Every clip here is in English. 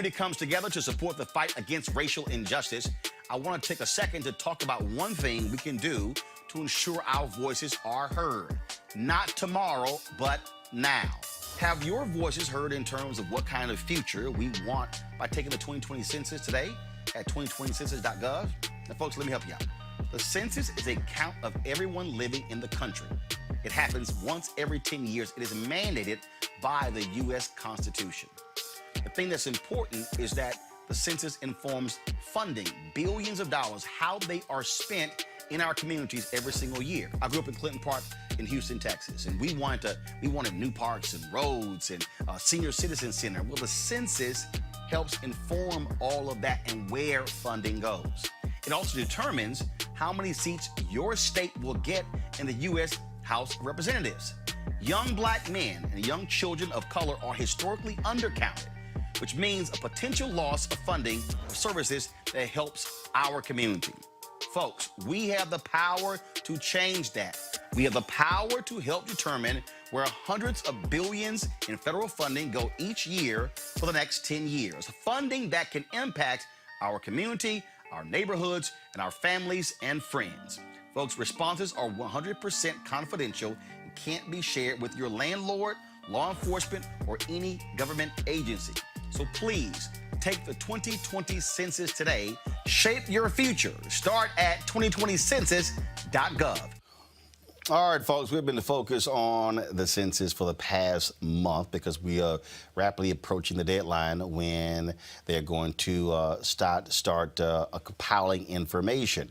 community comes together to support the fight against racial injustice, I want to take a second to talk about one thing we can do to ensure our voices are heard. Not tomorrow, but now. Have your voices heard in terms of what kind of future we want by taking the 2020 census today at 2020Census.gov? Now, folks, let me help you out. The census is a count of everyone living in the country. It happens once every 10 years. It is mandated by the U.S. Constitution. The thing that's important is that the census informs funding, billions of dollars, how they are spent in our communities every single year. I grew up in Clinton Park in Houston, Texas, and we wanted new parks and roads and a senior citizen center. Well, the census helps inform all of that and where funding goes. It also determines how many seats your state will get in the U.S. House of Representatives. Young black men and young children of color are historically undercounted, which means a potential loss of funding for services that helps our community. Folks, we have the power to change that. We have the power to help determine where hundreds of billions in federal funding go each year for the next 10 years. Funding that can impact our community, our neighborhoods, and our families and friends. Folks, responses are 100% confidential and can't be shared with your landlord, law enforcement, or any government agency. So please, take the 2020 census today. Shape your future. Start at 2020Census.gov. All right, folks, we've been to focus on the census for the past month because we are rapidly approaching the deadline when they're going to start compiling information.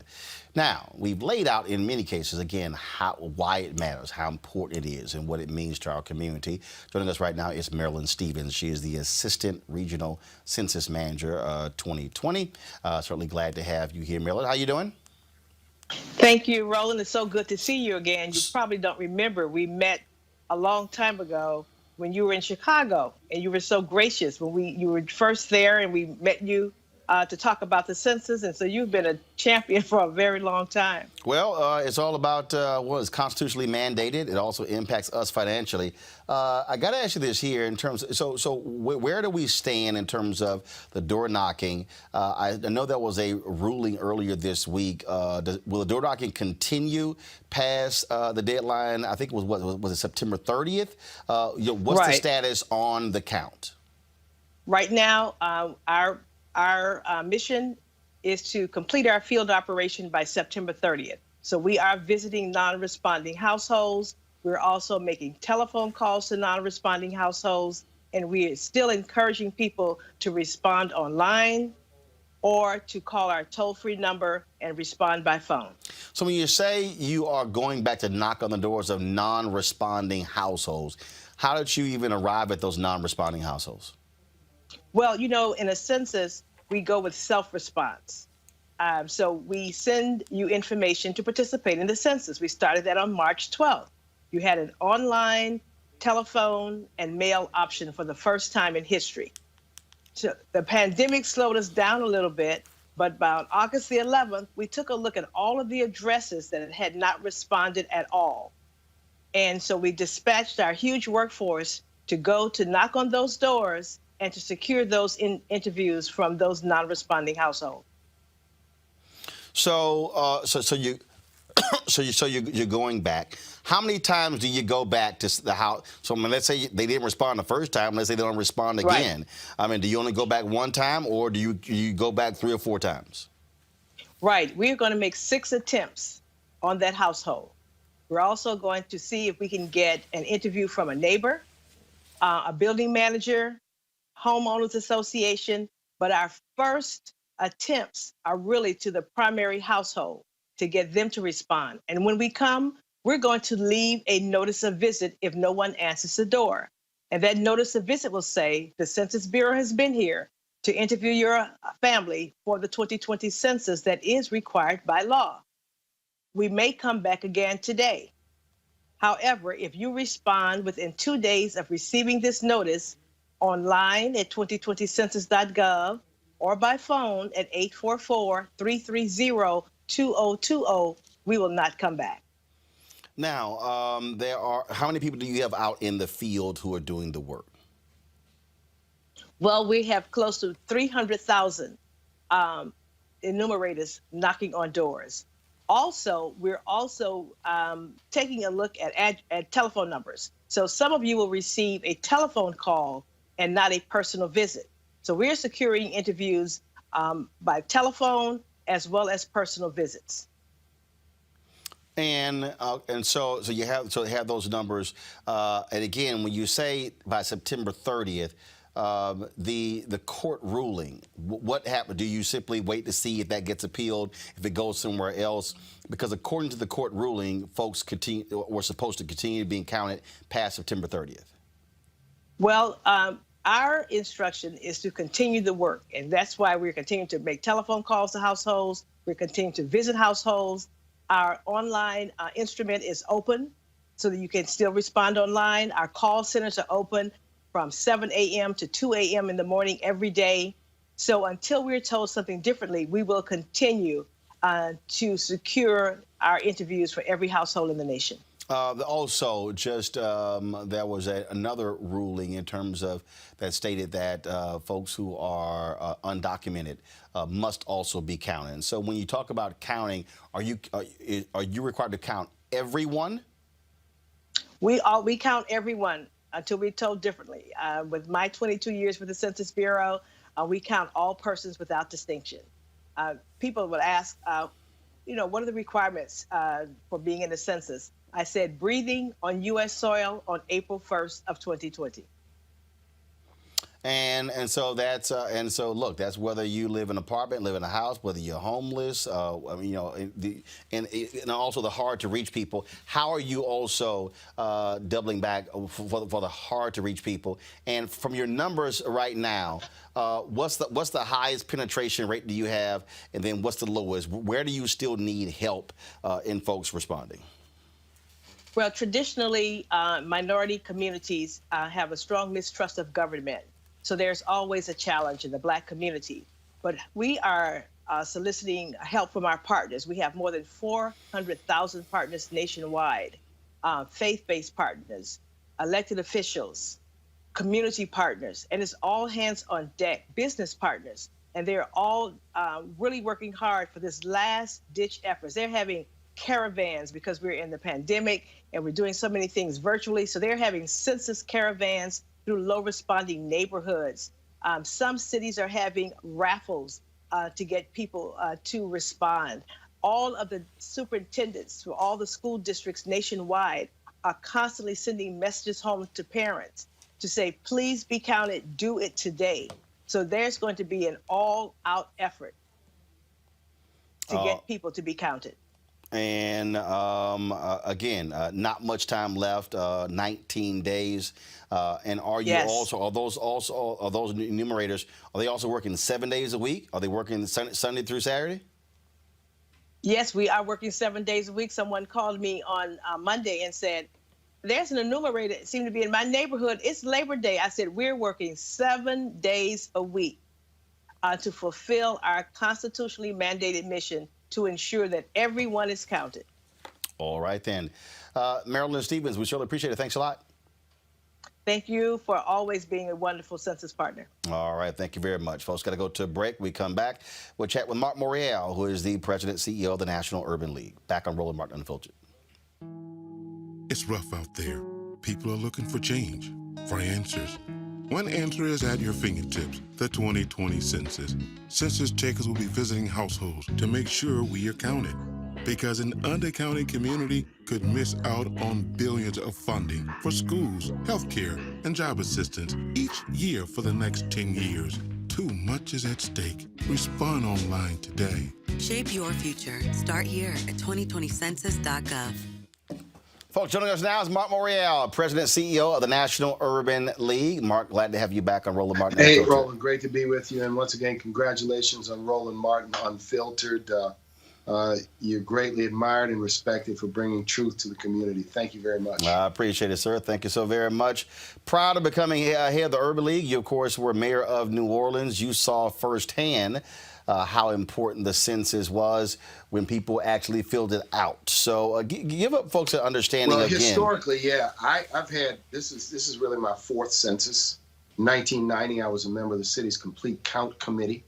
Now, we've laid out in many cases, again, why it matters, how important it is, and what it means to our community. Joining us right now is Marilyn Stevens. She is the Assistant Regional Census Manager 2020. Certainly glad to have you here, Marilyn. How you doing? Thank you, Roland. It's so good to see you again. You probably don't remember, we met a long time ago when you were in Chicago, and you were so gracious when you were first there, and we met you to talk about the census, and so you've been a champion for a very long time. Well, it's all about what is constitutionally mandated. It also impacts us financially. I got to ask you this here in terms of, so where do we stand in terms of the door knocking? I know there was a ruling earlier this week. Will the door knocking continue past the deadline? I think it was it September 30th? What's the status on the count? Right now, our mission is to complete our field operation by September 30th. So we are visiting non-responding households. We're also making telephone calls to non-responding households, and we are still encouraging people to respond online or to call our toll-free number and respond by phone. So when you say you are going back to knock on the doors of non-responding households, How did you even arrive at those non-responding households? Well, in a census, we go with self-response. So we send you information to participate in the census. We started that on March 12th. You had an online, telephone, and mail option for the first time in history. So the pandemic slowed us down a little bit, but by August the 11th, we took a look at all of the addresses that had not responded at all. And so we dispatched our huge workforce to go to knock on those doors and to secure those interviews from those non-responding households. So, you're going back. How many times do you go back to the house? So, let's say they didn't respond the first time. Let's say they don't respond again. Right. I mean, do you only go back one time, or do you go back 3 or 4 times? Right. We're going to make 6 attempts on that household. We're also going to see if we can get an interview from a neighbor, a building manager, homeowners association. But our first attempts are really to the primary household to get them to respond. And when we come, we're going to leave a notice of visit if no one answers the door. And that notice of visit will say, the Census Bureau has been here to interview your family for the 2020 census that is required by law. We may come back again today. However, if you respond within 2 days of receiving this notice online at 2020Census.gov or by phone at 844-330-2020, we will not come back. Now, how many people do you have out in the field who are doing the work? Well, we have close to 300,000 enumerators knocking on doors. Also, we're taking a look at telephone numbers. So some of you will receive a telephone call and not a personal visit. So we're securing interviews by telephone as well as personal visits. And so you have those numbers. And again, when you say by September 30th, the court ruling, what happened? Do you simply wait to see if that gets appealed, if it goes somewhere else? Because according to the court ruling, folks were supposed to continue being counted past September 30th. Well, our instruction is to continue the work, and that's why we're continuing to make telephone calls to households. We're continuing to visit households. Our online instrument is open so that you can still respond online. Our call centers are open from 7 a.m. to 2 a.m. in the morning every day. So until we're told something differently, we will continue to secure our interviews for every household in the nation. Also, just there was another ruling in terms of that stated that folks who are undocumented must also be counted. And so when you talk about counting, are you required to count everyone? We count everyone until we're told differently. With my 22 years with the Census Bureau, we count all persons without distinction. People would ask, what are the requirements for being in the census? I said breathing on U.S. soil on April 1st of 2020. And so look, that's whether you live in an apartment, live in a house, whether you're homeless, and also the hard to reach people. How are you also doubling back for the hard to reach people? And from your numbers right now, what's the highest penetration rate do you have, and then what's the lowest? Where do you still need help in folks responding? Well, traditionally, minority communities have a strong mistrust of government. So there's always a challenge in the Black community. But we are soliciting help from our partners. We have more than 400,000 partners nationwide, faith-based partners, elected officials, community partners, and it's all hands on deck, business partners. And they're all really working hard for this last-ditch efforts. They're having caravans because we're in the pandemic and we're doing so many things virtually. So they're having census caravans through low-responding neighborhoods. Some cities are having raffles to get people to respond. All of the superintendents for all the school districts nationwide are constantly sending messages home to parents to say, please be counted, do it today. So there's going to be an all-out effort to get people to be counted. And again, not much time left, 19 days. And are you Yes. also, are those enumerators, are they also working 7 days a week? Are they working Sunday through Saturday? Yes, we are working 7 days a week. Someone called me on Monday and said, there's an enumerator that seemed to be in my neighborhood. It's Labor Day. I said, we're working 7 days a week to fulfill our constitutionally mandated mission to ensure that everyone is counted. All right, then. Marilyn Stevens, we surely appreciate it. Thanks a lot. Thank you for always being a wonderful census partner. All right, thank you very much. Folks, got to go to a break. We come back. We'll chat with Mark Morrial, who is the president CEO of the National Urban League. Back on Roland Martin Unfiltered. It's rough out there. People are looking for change, for answers. One answer is at your fingertips, the 2020 Census. Census takers will be visiting households to make sure we are counted. Because an undercounted community could miss out on billions of funding for schools, healthcare, and job assistance each year for the next 10 years. Too much is at stake. Respond online today. Shape your future. Start here at 2020Census.gov. Folks, joining us now is Mark Morrial, President CEO of the National Urban League. Mark, glad to have you back on Roland Martin Hey, Unfiltered. Roland, great to be with you. And once again, congratulations on Roland Martin Unfiltered. You're greatly admired and respected for bringing truth to the community. Thank you very much. I appreciate it, sir. Thank you so very much. Proud of becoming head of the Urban League. You, of course, were mayor of New Orleans. You saw firsthand how important the census was when people actually filled it out. So give up folks an understanding well, again. Historically, yeah, I've had, this is really my fourth census. In 1990, I was a member of the city's complete count committee.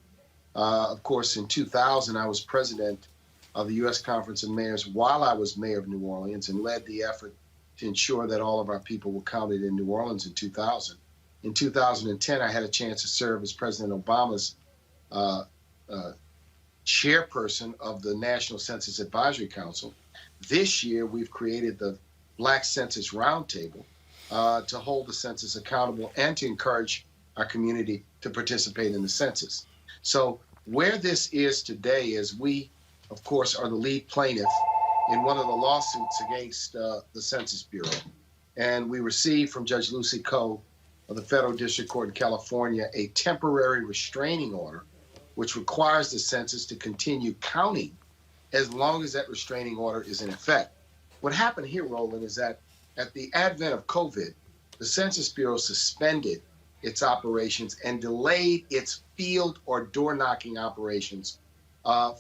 Of course, in 2000, I was president of the U.S. Conference of Mayors while I was mayor of New Orleans and led the effort to ensure that all of our people were counted in New Orleans in 2000. In 2010, I had a chance to serve as President Obama's chairperson of the National Census Advisory Council. This year, we've created the Black Census Roundtable to hold the census accountable and to encourage our community to participate in the census. So where this is today is we, of course, are the lead plaintiff in one of the lawsuits against the Census Bureau. And we received from Judge Lucy Coe of the Federal District Court in California a temporary restraining order, which requires the census to continue counting as long as that restraining order is in effect. What happened here, Roland, is that at the advent of COVID, the Census Bureau suspended its operations and delayed its field or door knocking operations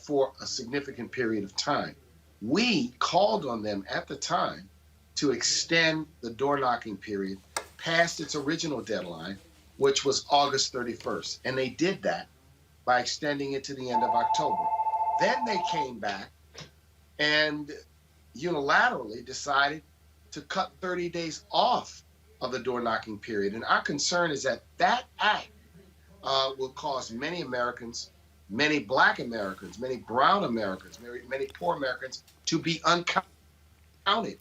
for a significant period of time. We called on them at the time to extend the door knocking period past its original deadline, which was August 31st. And they did that by extending it to the end of October. Then they came back and unilaterally decided to cut 30 days off of the door knocking period. And our concern is that that act will cause many Americans, many Black Americans, many brown Americans, many poor Americans to be uncounted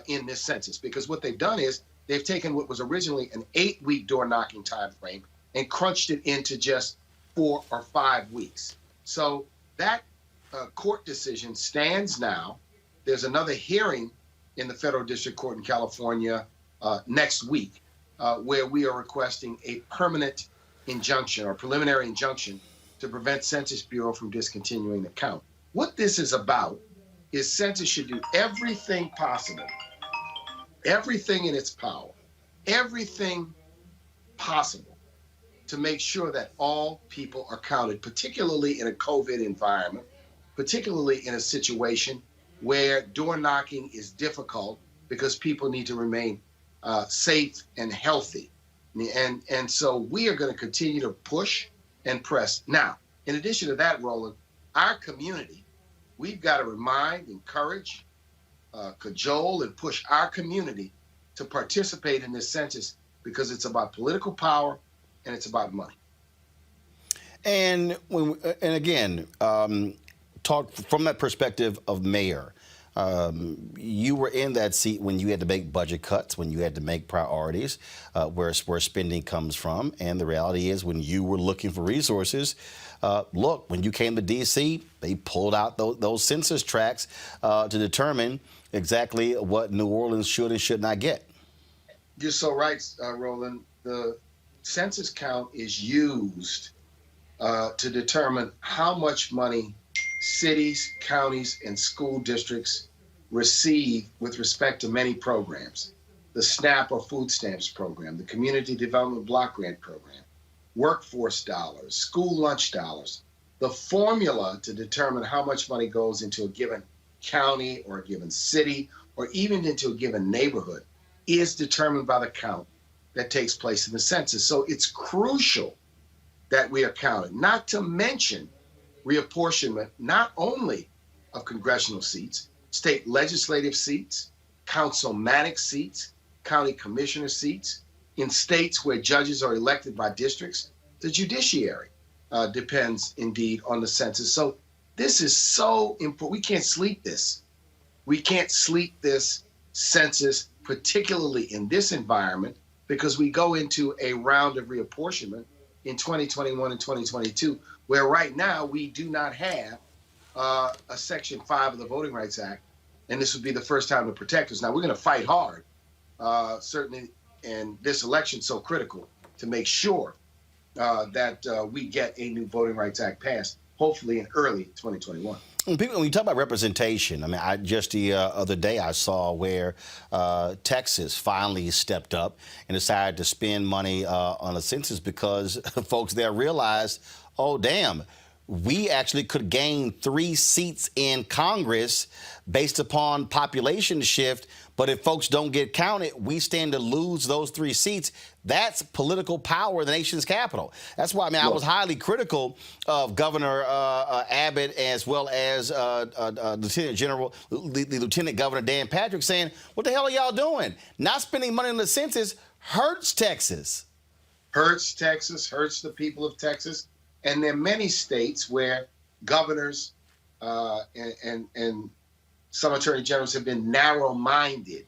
in this census. Because what they've done is they've taken what was originally an 8-week door knocking time frame and crunched it into just 4 or 5 weeks. So that court decision stands now. There's another hearing in the Federal District Court in California next week where we are requesting a permanent injunction or preliminary injunction to prevent Census Bureau from discontinuing the count. What this is about is Census should do everything possible, everything in its power, everything possible to make sure that all people are counted, particularly in a COVID environment, particularly in a situation where door knocking is difficult because people need to remain safe and healthy. And so we are going to continue to push and press. Now, in addition to that, Roland, our community, we've got to remind, encourage, cajole, and push our community to participate in this census because it's about political power and it's about money. And again, talk from that perspective of mayor. You were in that seat when you had to make budget cuts, when you had to make priorities, where spending comes from. And the reality is, when you were looking for resources, look, when you came to D.C., they pulled out those census tracts to determine exactly what New Orleans should and should not get. You're so right, Roland. The census count is used to determine how much money cities, counties, and school districts receive with respect to many programs. The SNAP or food stamps program, the Community Development Block Grant program, workforce dollars, school lunch dollars. The formula to determine how much money goes into a given county or a given city or even into a given neighborhood is determined by the count that takes place in the census. So it's crucial that we are counted, not to mention reapportionment, not only of congressional seats, state legislative seats, councilmanic seats, county commissioner seats, in states where judges are elected by districts. The judiciary depends indeed on the census. So this is so important. We can't sleep this. We can't sleep this census, particularly in this environment, because we go into a round of reapportionment in 2021 and 2022, where right now we do not have a Section 5 of the Voting Rights Act, and this would be the first time to protect us. Now, we're going to fight hard, certainly, and this election so critical to make sure that we get a new Voting Rights Act passed, hopefully in early 2021. When you talk about representation, I mean, just the other day I saw where Texas finally stepped up and decided to spend money on a census because folks there realized, oh, damn, we actually could gain 3 seats in Congress based upon population shift. But if folks don't get counted, we stand to lose those 3 seats. That's political power in the nation's capital. That's why, I mean, I was highly critical of Governor Abbott as well as Lieutenant Governor Dan Patrick saying, what the hell are y'all doing? Not spending money on the census hurts Texas. Hurts Texas, hurts the people of Texas. And there are many states where governors and some attorney generals have been narrow-minded,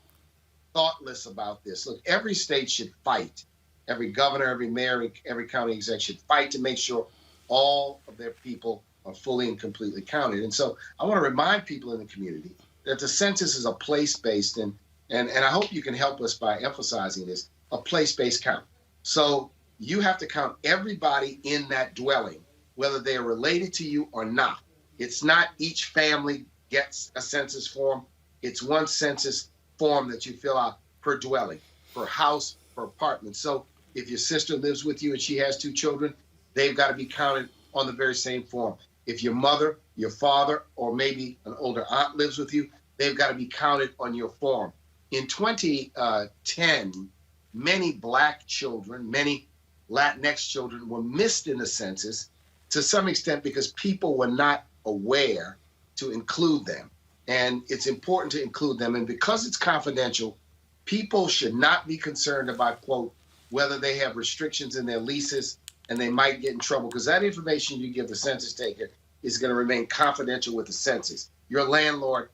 thoughtless about this. Look, every state should fight. Every governor, every mayor, every county exec should fight to make sure all of their people are fully and completely counted. And so I want to remind people in the community that the census is a place-based, and I hope you can help us by emphasizing this, a place-based count. So you have to count everybody in that dwelling, whether they are related to you or not. It's not each family gets a census form. It's one census form that you fill out per dwelling, per house, per apartment. So if your sister lives with you and she has 2 children, they've got to be counted on the very same form. If your mother, your father, or maybe an older aunt lives with you, they've got to be counted on your form. In 2010, many Black children, many Latinx children were missed in the census to some extent because people were not aware to include them. And it's important to include them. And because it's confidential, people should not be concerned about, quote, whether they have restrictions in their leases and they might get in trouble, because that information you give the census taker is going to remain confidential with the census. Your landlord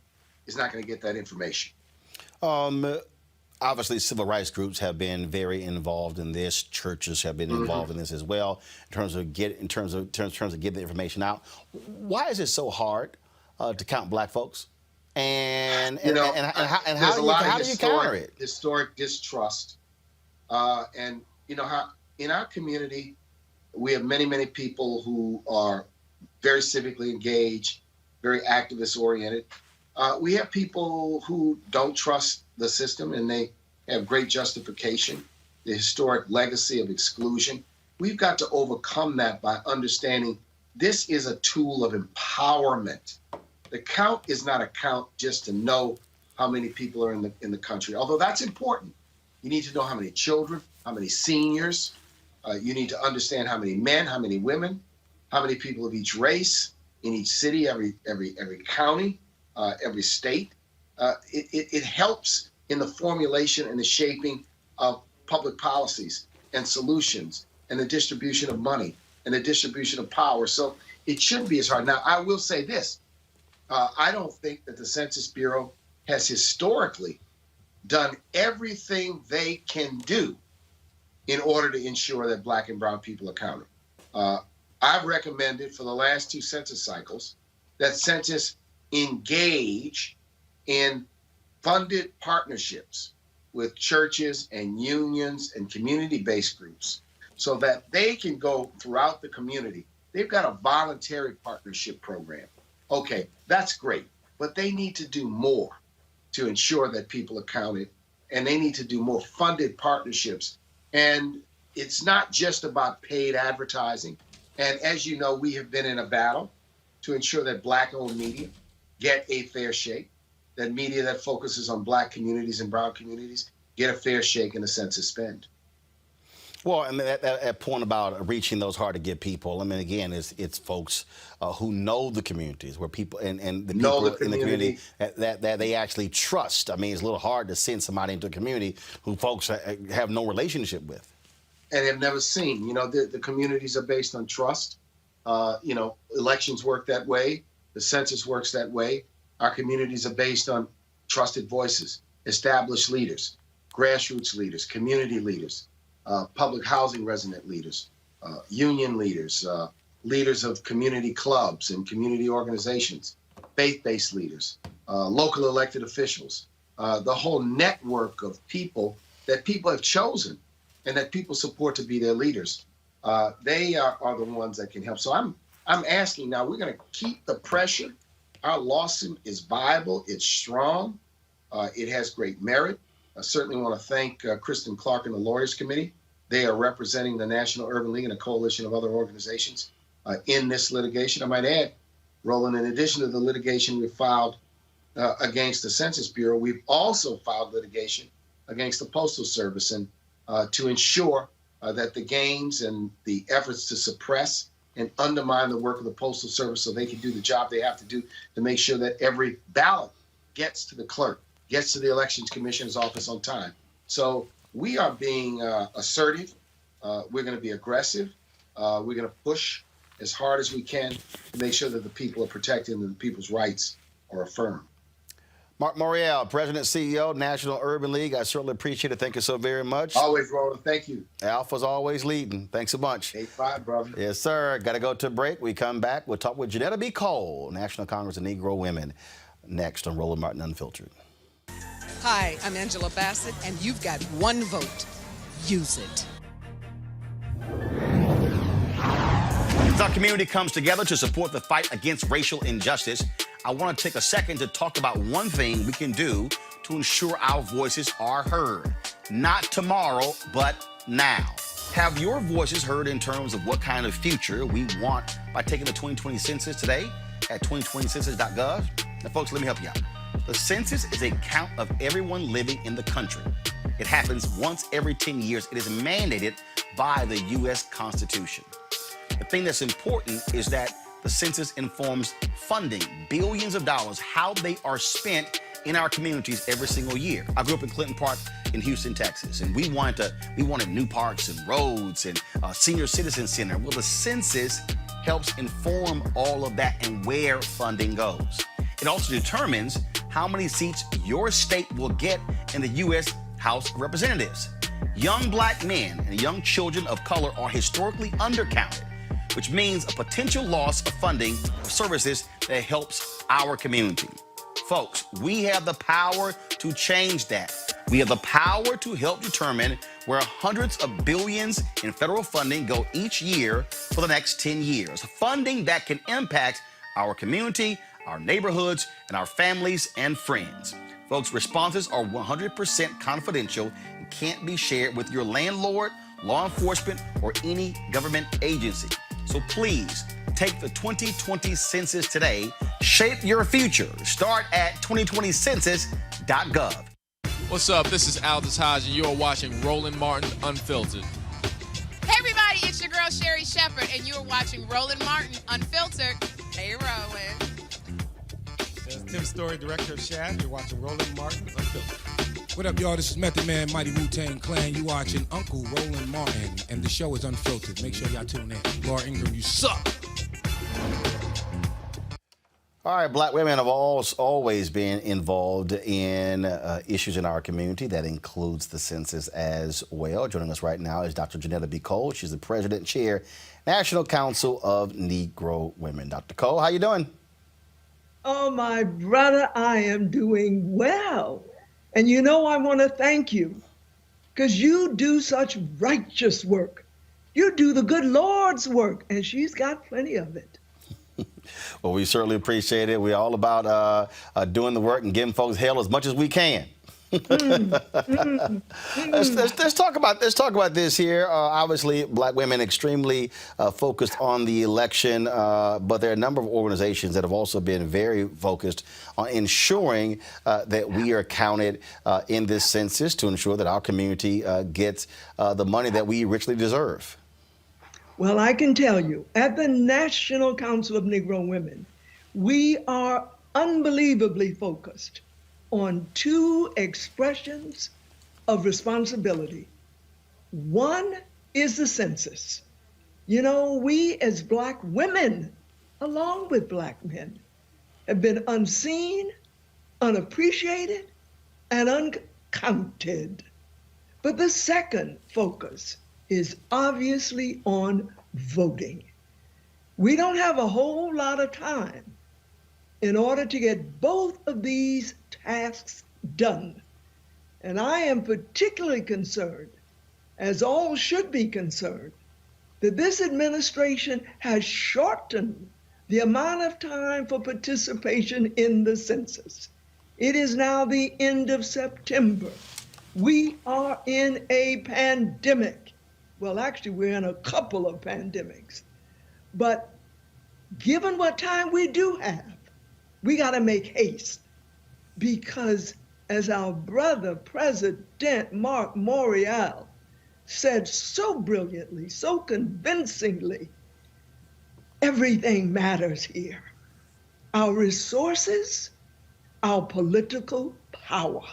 is not going to get that information. Obviously, civil rights groups have been very involved in this. Churches have been involved in this as well, in terms of getting the information out. Why is it so hard to count Black folks? And how do you counter it? Historic distrust, and how in our community we have many people who are very civically engaged, very activist oriented. We have people who don't trust the system, and they have great justification, the historic legacy of exclusion. We've got to overcome that by understanding this is a tool of empowerment. The count is not a count just to know how many people are in the country, although that's important. You need to know how many children, how many seniors. You need to understand how many men, how many women, how many people of each race in each city, every county, every state. It helps in the formulation and the shaping of public policies and solutions and the distribution of money and the distribution of power. So it shouldn't be as hard. Now, I will say this. I don't think that the Census Bureau has historically done everything they can do in order to ensure that Black and brown people are counted. I've recommended for the last 2 census cycles that Census engage in funded partnerships with churches and unions and community-based groups so that they can go throughout the community. They've got a voluntary partnership program. Okay, that's great, but they need to do more to ensure that people are counted, and they need to do more funded partnerships. And it's not just about paid advertising. And as you know, we have been in a battle to ensure that Black-owned media get a fair shake, that media that focuses on Black communities and brown communities get a fair shake in the census spend. Well, I mean, that point about reaching those hard-to-get people, I mean, again, it's folks who know the communities, where people and the people in the community that they actually trust. I mean, it's a little hard to send somebody into a community who folks have no relationship with. And have never seen. You know, the communities are based on trust. You know, elections work that way. The census works that way. Our communities are based on trusted voices, established leaders, grassroots leaders, community leaders, public housing resident leaders, union leaders, leaders of community clubs and community organizations, faith-based leaders, local elected officials, the whole network of people that people have chosen and that people support to be their leaders. They are the ones that can help. So I'm asking now, we're going to keep the pressure. Our lawsuit is viable. It's strong. It has great merit. I certainly want to thank Kristen Clark and the Lawyers Committee. They are representing the National Urban League and a coalition of other organizations in this litigation. I might add, Roland, in addition to the litigation we filed against the Census Bureau, we've also filed litigation against the Postal Service and to ensure that the gains and the efforts to suppress and undermine the work of the Postal Service so they can do the job they have to do to make sure that every ballot gets to the clerk, gets to the Elections Commissioner's office on time. So we are being assertive. We're going to be aggressive. We're going to push as hard as we can to make sure that the people are protected and the people's rights are affirmed. Mark Morrial, President, CEO, National Urban League. I certainly appreciate it. Thank you so very much. Always, Roland. Thank you. Alpha's always leading. Thanks a bunch. 8-5, brother. Yes, sir. Got to go to a break. We come back. We'll talk with Janetta B. Cole, National Congress of Negro Women, next on Roland Martin Unfiltered. Hi, I'm Angela Bassett, and you've got one vote. Use it. As our community comes together to support the fight against racial injustice, I want to take a second to talk about one thing we can do to ensure our voices are heard. Not tomorrow, but now. Have your voices heard in terms of what kind of future we want by taking the 2020 census today at 2020Census.gov? Now, folks, let me help you out. The census is a count of everyone living in the country. It happens once every 10 years. It is mandated by the U.S. Constitution. The thing that's important is that the census informs funding, billions of dollars, how they are spent in our communities every single year. I grew up in Clinton Park in Houston, Texas, and we wanted new parks and roads and a senior citizen center. Well, the census helps inform all of that and where funding goes. It also determines how many seats your state will get in the U.S. House of Representatives. Young Black men and young children of color are historically undercounted, which means a potential loss of funding for services that helps our community. Folks, we have the power to change that. We have the power to help determine where hundreds of billions in federal funding go each year for the next 10 years. Funding that can impact our community, our neighborhoods, and our families and friends. Folks, responses are 100% confidential and can't be shared with your landlord, law enforcement, or any government agency. So please, take the 2020 census today. Shape your future. Start at 2020Census.gov. What's up? This is Aldous Hodge, and you're watching Roland Martin Unfiltered. Hey, everybody, it's your girl, Sherry Shepherd, and you're watching Roland Martin Unfiltered. Hey, Roland. This is Tim Story, director of Shaft. You're watching Roland Martin Unfiltered. What up, y'all? This is Method Man, Mighty Wu-Tang Clan. You watching Uncle Roland Martin, and the show is Unfiltered. Make sure y'all tune in. Laura Ingram, you suck. All right, black women have always been involved in issues in our community. That includes the census as well. Joining us right now is Dr. Janetta B. Cole. She's the president and chair, National Council of Negro Women. Dr. Cole, how you doing? Oh, my brother, I am doing well. And you know, I want to thank you because you do such righteous work. You do the good Lord's work, and she's got plenty of it. Well, we certainly appreciate it. We're all about doing the work and giving folks hell as much as we can. Let's talk about this here. Obviously, black women extremely focused on the election, but there are a number of organizations that have also been very focused on ensuring that we are counted in this census to ensure that our community gets the money that we richly deserve. Well, I can tell you, at the National Council of Negro Women, we are unbelievably focused on two expressions of responsibility. One is the census. You know, we as black women, along with black men, have been unseen, unappreciated, and uncounted. But the second focus is obviously on voting. We don't have a whole lot of time in order to get both of these tasks done. And I am particularly concerned, as all should be concerned, that this administration has shortened the amount of time for participation in the census. It is now the end of September. We are in a pandemic. Well, actually, we're in a couple of pandemics. But given what time we do have, we got to make haste because, as our brother, President Morrial, said so brilliantly, so convincingly, everything matters here. Our resources, our political power.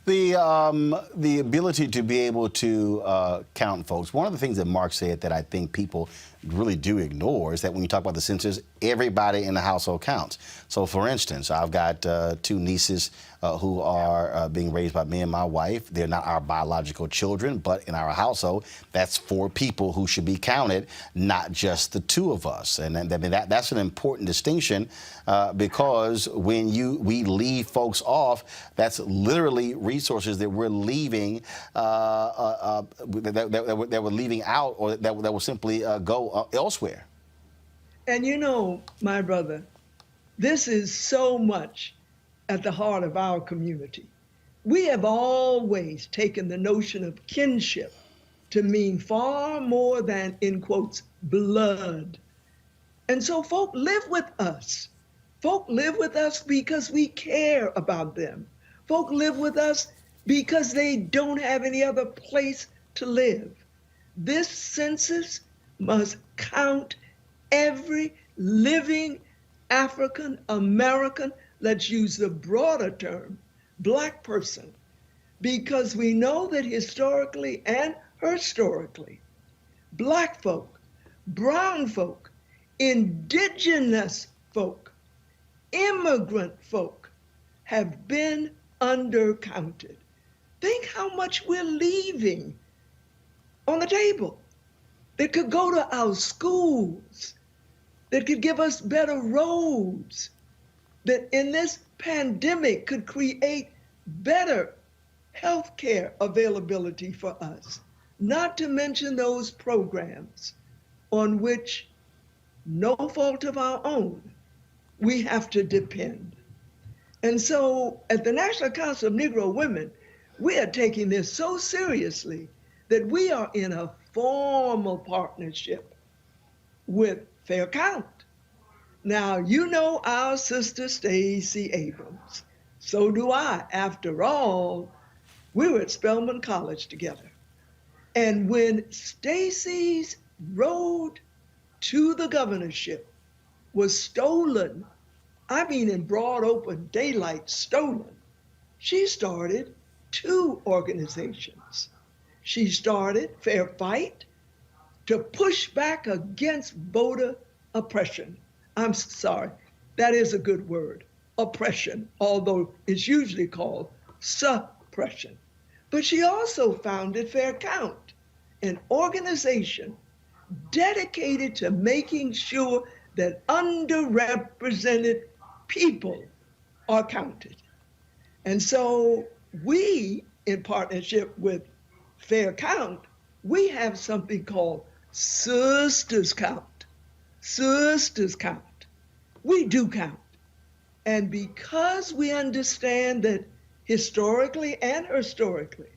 The ability to be able to count folks. One of the things that Mark said that I think people really do ignore is that when you talk about the census, everybody in the household counts. So, for instance, I've got two nieces who are being raised by me and my wife. They're not our biological children, but in our household, that's 4 people who should be counted, not just the 2 of us. And that's an important distinction because when we leave folks off, that's literally resources that we're leaving that we're leaving out, or that will simply go elsewhere. And you know, my brother, this is so much at the heart of our community. We have always taken the notion of kinship to mean far more than, in quotes, blood. And so folk live with us. Folk live with us because we care about them. Folk live with us because they don't have any other place to live. This census must count every living African American, let's use the broader term, black person, because we know that historically and historically, black folk, brown folk, indigenous folk, immigrant folk have been undercounted. Think how much we're leaving on the table that could go to our schools, that could give us better roads, that in this pandemic could create better healthcare availability for us, not to mention those programs on which, no fault of our own, we have to depend. And so at the National Council of Negro Women, we are taking this so seriously that we are in a formal partnership with Fair Count. Now, you know our sister Stacey Abrams. So do I. After all, we were at Spelman College together. And when Stacey's road to the governorship was stolen, I mean in broad open daylight stolen, she started 2 organizations. She started Fair Fight to push back against voter oppression. I'm sorry, that is a good word, oppression, although it's usually called suppression. But she also founded Fair Count, an organization dedicated to making sure that underrepresented people are counted. And so we, in partnership with Fair Count, we have something called Sisters Count. Sisters Count. We do count. And because we understand that historically and historically,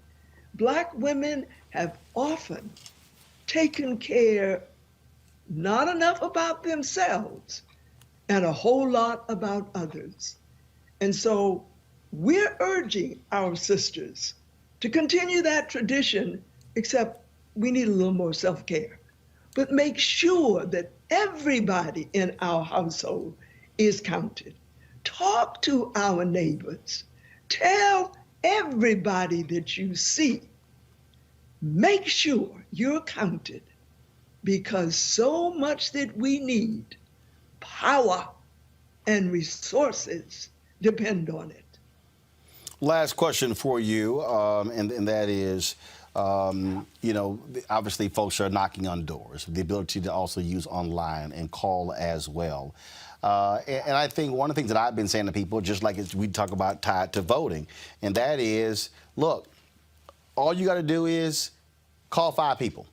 Black women have often taken care not enough about themselves and a whole lot about others. And so we're urging our sisters to continue that tradition, except we need a little more self-care. But make sure that everybody in our household is counted. Talk to our neighbors. Tell everybody that you see. Make sure you're counted, because so much that we need, power and resources, depend on it. Last question for you, and that is, you know, obviously folks are knocking on doors, the ability to also use online and call as well. And I think one of the things that I've been saying to people, just like we talk about tied to voting, and that is, look, all you got to do is call 5 people.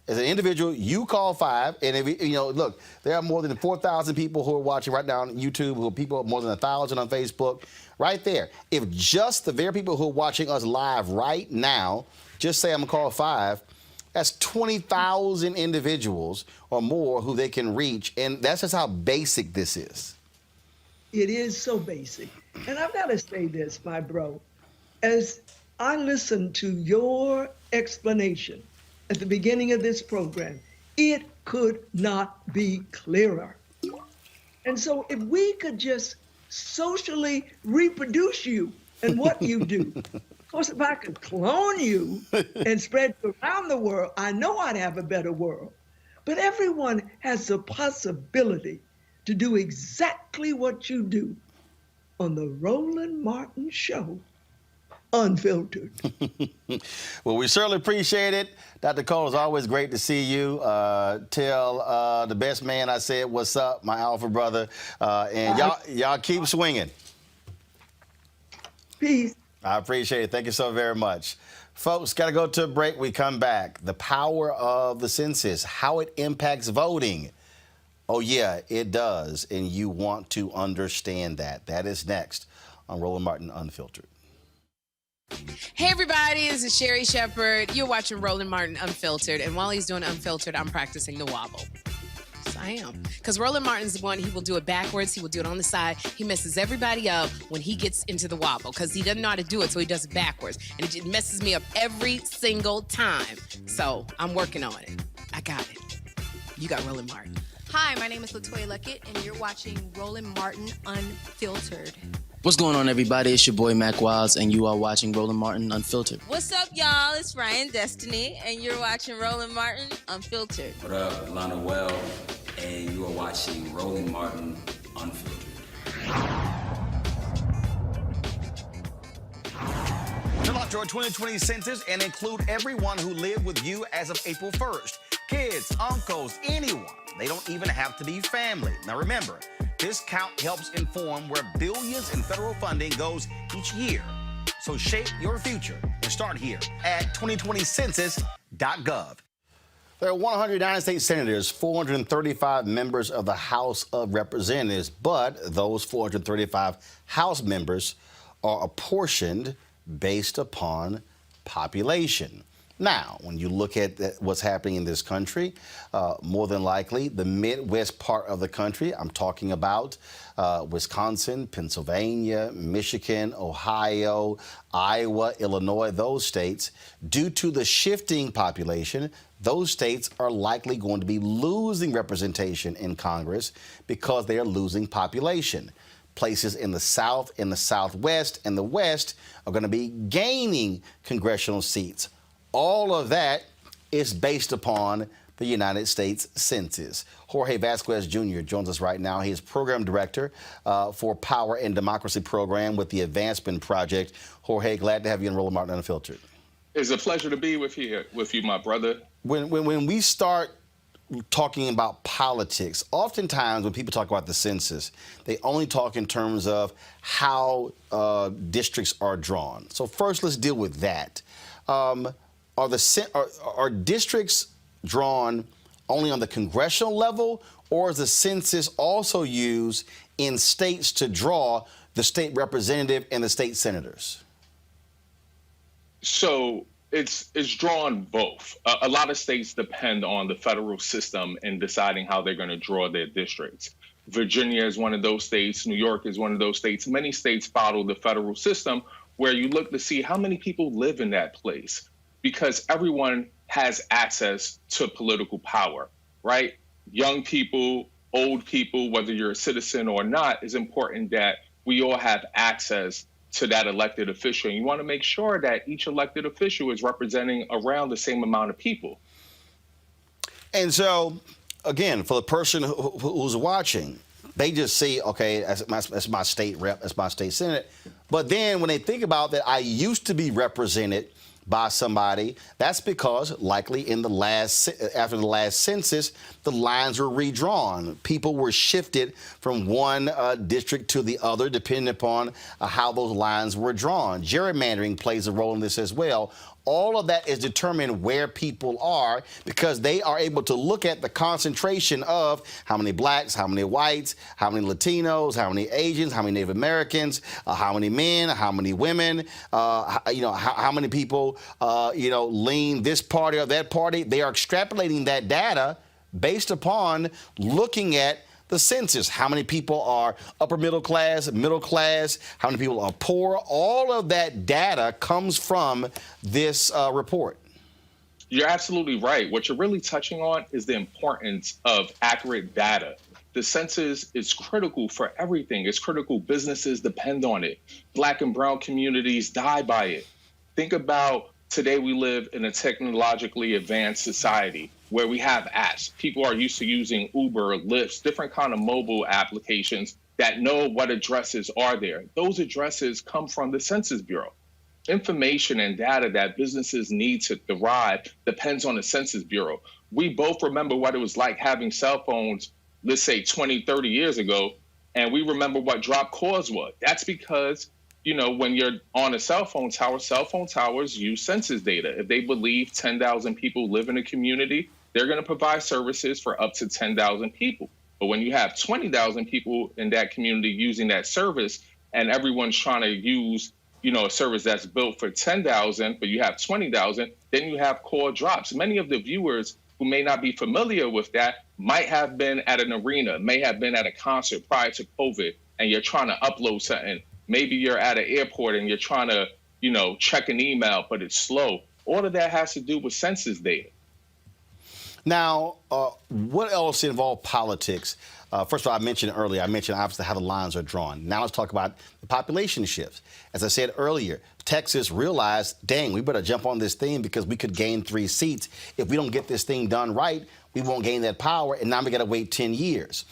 As an individual, you call 5, and if you know, look, there are more than 4,000 people who are watching right now on YouTube, who are people more than 1,000 on Facebook. Right there. If just the very people who are watching us live right now, just say I'm gonna call 5, that's 20,000 individuals or more who they can reach, and that's just how basic this is. It is so basic. And I've got to say this, my bro, as I listened to your explanation at the beginning of this program, it could not be clearer. And so if we could just socially reproduce you and what you do. Of course, if I could clone you and spread you around the world, I know I'd have a better world. But everyone has the possibility to do exactly what you do on the Roland Martin Show, unfiltered. Well, we certainly appreciate it. Dr. Cole, it's always great to see you. Tell the best man I said what's up, my alpha brother. And y'all keep swinging. Peace. I appreciate it. Thank you so very much. Folks, got to go to a break. We come back. The power of the census, how it impacts voting. Oh, yeah, it does. And you want to understand that. That is next on Roland Martin Unfiltered. Hey everybody, this is Sherry Shepherd. You're watching Roland Martin Unfiltered, and while he's doing Unfiltered, I'm practicing the wobble. Yes, I am. Because Roland Martin's the one, he will do it backwards, he will do it on the side. He messes everybody up when he gets into the wobble, because he doesn't know how to do it, so he does it backwards. And it just messes me up every single time. So I'm working on it. I got it. You got Roland Martin. Hi, my name is LaToya Luckett, and you're watching Roland Martin Unfiltered. What's going on, everybody? It's your boy Mac Wilds, and you are watching Roland Martin Unfiltered. What's up, y'all? It's Ryan Destiny, and you're watching Roland Martin Unfiltered. What up, Lana Well, and you are watching Roland Martin Unfiltered. Fill out your 2020 census and include everyone who lived with you as of April 1st. Kids, uncles, anyone. They don't even have to be family. Now remember, this count helps inform where billions in federal funding goes each year. So shape your future and start here at 2020Census.gov. There are 100 United States senators, 435 members of the House of Representatives, but those 435 House members are apportioned based upon population. Now, when you look at what's happening in this country, more than likely the Midwest part of the country, I'm talking about Wisconsin, Pennsylvania, Michigan, Ohio, Iowa, Illinois, those states, due to the shifting population, those states are likely going to be losing representation in Congress because they are losing population. Places in the South, in the Southwest, and the West are going to be gaining congressional seats. All of that is based upon the United States Census. Jorge Vasquez Jr. joins us right now. He is Program Director for Power and Democracy Program with the Advancement Project. Jorge, glad to have you in Roland Martin Unfiltered. It's a pleasure to be with you, my brother. When we start talking about politics, oftentimes when people talk about the census, they only talk in terms of how districts are drawn. So first, let's deal with that. Are districts drawn only on the congressional level, or is the census also used in states to draw the state representative and the state senators? So it's drawn both. A lot of states depend on the federal system in deciding how they're going to draw their districts. Virginia is one of those states. New York is one of those states. Many states follow the federal system where you look to see how many people live in that place, because everyone has access to political power, right? Young people, old people, whether you're a citizen or not, it's important that we all have access to that elected official. And you want to make sure that each elected official is representing around the same amount of people. And so, again, for the person who's watching, they just see, okay, that's my state rep, that's my state senate. But then when they think about that, I used to be represented by somebody, that's because likely after the last census, the lines were redrawn. People were shifted from one district to the other, depending upon how those lines were drawn. Gerrymandering plays a role in this as well. All of that is determined where people are, because they are able to look at the concentration of how many blacks, how many whites, how many Latinos, how many Asians, how many Native Americans, how many men, how many women, how many people, lean this party or that party. They are extrapolating that data based upon looking at the census. How many people are upper middle class, how many people are poor? All of that data comes from this report. You're absolutely right. What you're really touching on is the importance of accurate data. The census is critical for everything. It's critical. Businesses depend on it. Black and brown communities die by it. Think about today, we live in a technologically advanced society where we have apps. People are used to using Uber, Lyft, different kind of mobile applications that know what addresses are there. Those addresses come from the Census Bureau. Information and data that businesses need to thrive depends on the Census Bureau. We both remember what it was like having cell phones, let's say 20, 30 years ago, and we remember what dropped calls was. That's because when you're on a cell phone towers use census data. If they believe 10,000 people live in a community, they're going to provide services for up to 10,000 people. But when you have 20,000 people in that community using that service, and everyone's trying to use, a service that's built for 10,000, but you have 20,000, then you have call drops. Many of the viewers who may not be familiar with that might have been at an arena, may have been at a concert prior to COVID, and you're trying to upload something. Maybe you're at an airport and you're trying to, check an email, but it's slow. All of that has to do with census data. Now, what else involved politics? First of all, I mentioned obviously how the lines are drawn. Now let's talk about the population shifts. As I said earlier, Texas realized, dang, we better jump on this thing because we could gain 3 seats. If we don't get this thing done right, we won't gain that power, and now we got to wait 10 years.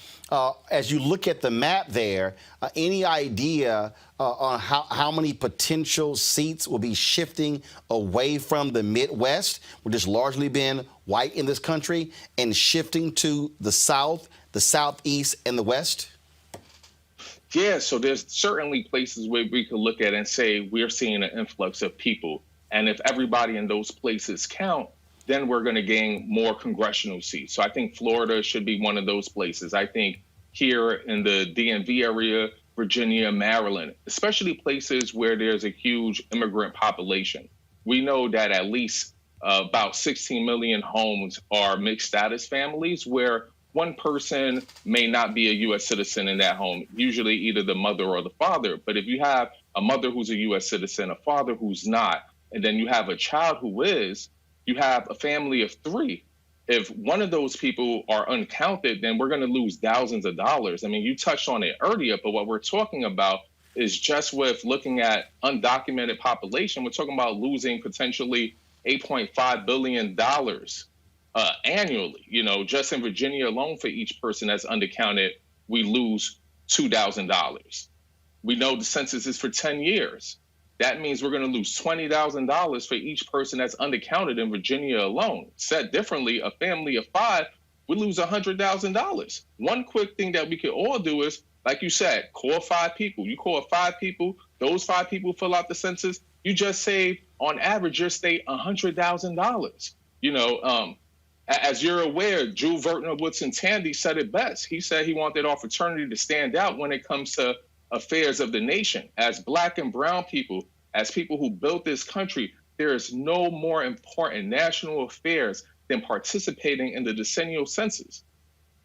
As you look at the map there, any idea on how many potential seats will be shifting away from the Midwest, which has largely been white in this country, and shifting to the South, the Southeast, and the West? Yeah, so there's certainly places where we could look at and say we're seeing an influx of people. And if everybody in those places count, then we're going to gain more congressional seats. So I think Florida should be one of those places. I think here in the DMV area, Virginia, Maryland, especially places where there's a huge immigrant population. We know that at least about 16 million homes are mixed status families where one person may not be a U.S. citizen in that home, usually either the mother or the father. But if you have a mother who's a U.S. citizen, a father who's not, and then you have a child who is, you have a family of 3. If one of those people are uncounted, then we're going to lose thousands of dollars. I mean, you touched on it earlier, but what we're talking about is just with looking at undocumented population, we're talking about losing potentially $8.5 billion annually. Just in Virginia alone, for each person that's undercounted, we lose $2,000. We know the census is for 10 years. That means we're going to lose $20,000 for each person that's undercounted in Virginia alone. Said differently, a family of 5 would lose $100,000. One quick thing that we could all do is, like you said, call 5 people. You call 5 people, those 5 people fill out the census, you just saved, on average, your state $100,000. As you're aware, Drew Vertner Woodson Tandy said it best. He said he wanted our fraternity to stand out when it comes to affairs of the nation. As Black and brown people, as people who built this country, there is no more important national affairs than participating in the decennial census.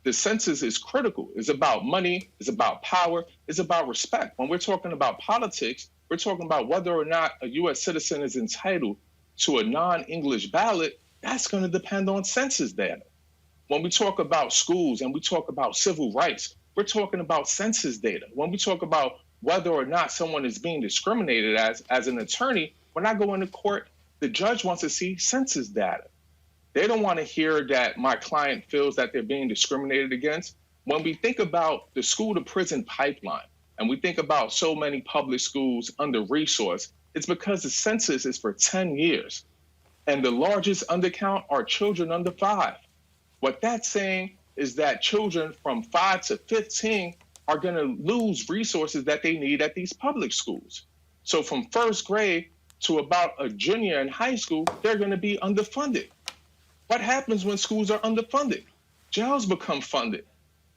The census is critical. It's about money, it's about power, it's about respect. When we're talking about politics, we're talking about whether or not a U.S. citizen is entitled to a non-English ballot. That's going to depend on census data. When we talk about schools and we talk about civil rights, we're talking about census data. When we talk about whether or not someone is being discriminated as an attorney, when I go into court, the judge wants to see census data. They don't want to hear that my client feels that they're being discriminated against. When we think about the school to prison pipeline, and we think about so many public schools under-resourced, it's because the census is for 10 years. And the largest undercount are children under 5. What that's saying is that children from 5 to 15 are going to lose resources that they need at these public schools. So from first grade to about a junior in high school, they're going to be underfunded. What happens when schools are underfunded? Jails become funded.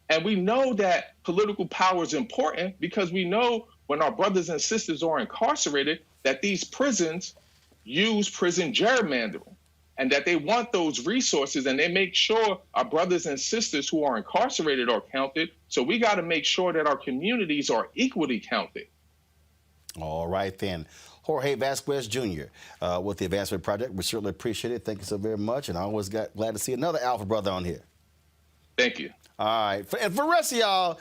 And we know that political power is important because we know when our brothers and sisters are incarcerated that these prisons use prison gerrymandering and that they want those resources and they make sure our brothers and sisters who are incarcerated are counted. So we got to make sure that our communities are equally counted. All right, then. Jorge Vasquez Jr. With the Advancement Project. We certainly appreciate it. Thank you so very much. And I always glad to see another Alpha brother on here. Thank you. All right. And for the rest of y'all,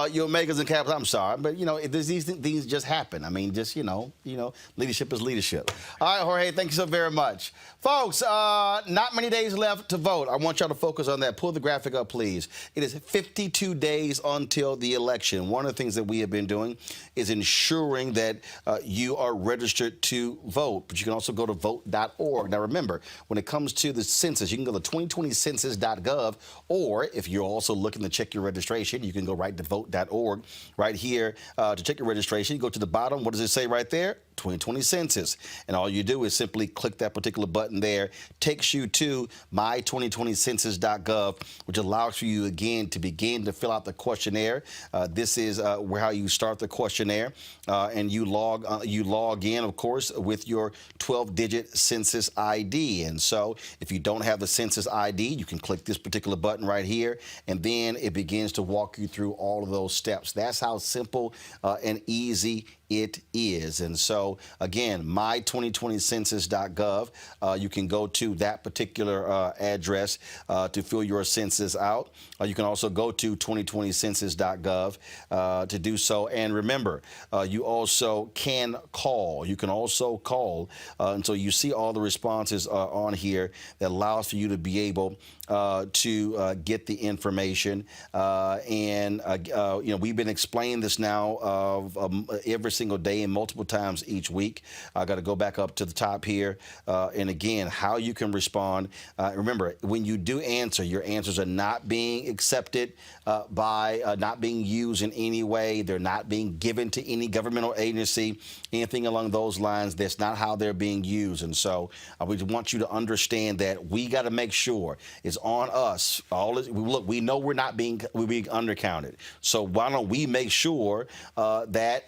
your Omegas and Caps, I'm sorry, but, these things just happen. I mean, just, leadership is leadership. All right, Jorge, thank you so very much. Folks, not many days left to vote. I want y'all to focus on that. Pull the graphic up, please. It is 52 days until the election. One of the things that we have been doing is ensuring that you are registered to vote, but you can also go to vote.org. Now, remember, when it comes to the census, you can go to 2020Census.gov, or if you're also looking to check your registration, you can go right to vote.org right here to check your registration. You go to the bottom. What does it say right there? 2020 Census. And all you do is simply click that particular button there. Takes you to my2020Census.gov, which allows for you again to begin to fill out the questionnaire. This is how you start the questionnaire, and you log in, of course, with your 12-digit census ID. And so if you don't have the census ID, you can click this particular button right here, and then it begins to walk you through all of those steps. That's how simple and easy it is. And so, again, my2020Census.gov, you can go to that particular address to fill your census out. You can also go to 2020Census.gov to do so. And remember, you also can call. You can also call. And so you see all the responses on here that allows for you to be able to get the information. We've been explaining this now every single day and multiple times each week. I got to go back up to the top here. And again, how you can respond. Remember, when you do answer, your answers are not being accepted not being used in any way. They're not being given to any governmental agency, anything along those lines. That's not how they're being used. And so we want you to understand that we got to make sure it's on us. Look, we know we're being undercounted. So why don't we make sure that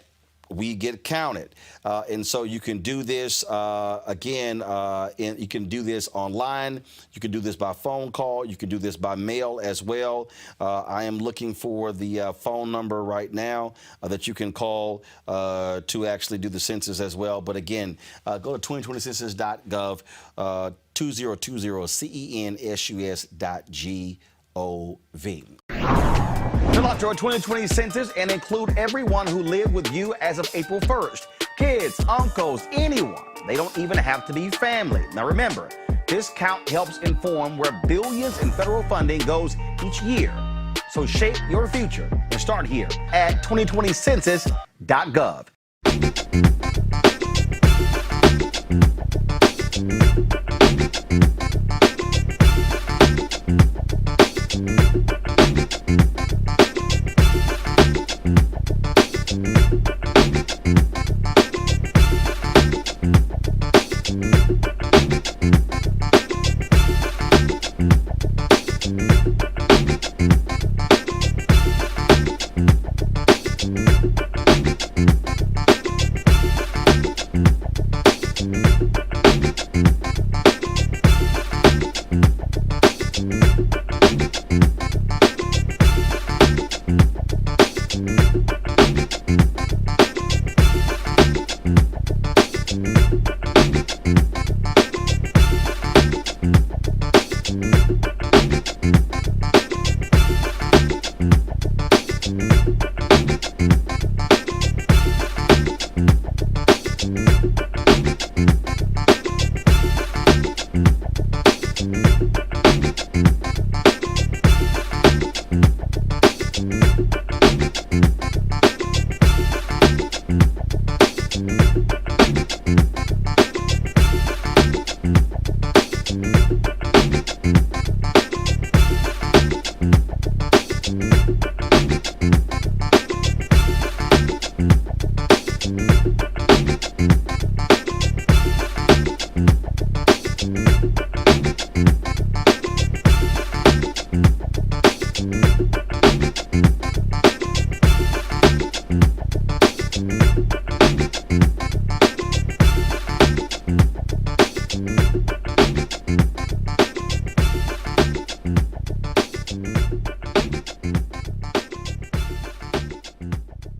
we get counted? And so you can do this you can do this online. You can do this by phone call. You can do this by mail as well. I am looking for the phone number right now that you can call to actually do the census as well. But again, go to 2020Census.gov, 2020Census.gov. Fill out your 2020 census and include everyone who lived with you as of April 1st. Kids, uncles, anyone. They don't even have to be family. Now remember, This count helps inform where billions in federal funding goes each year. So shape your future and start here at 2020Census.gov.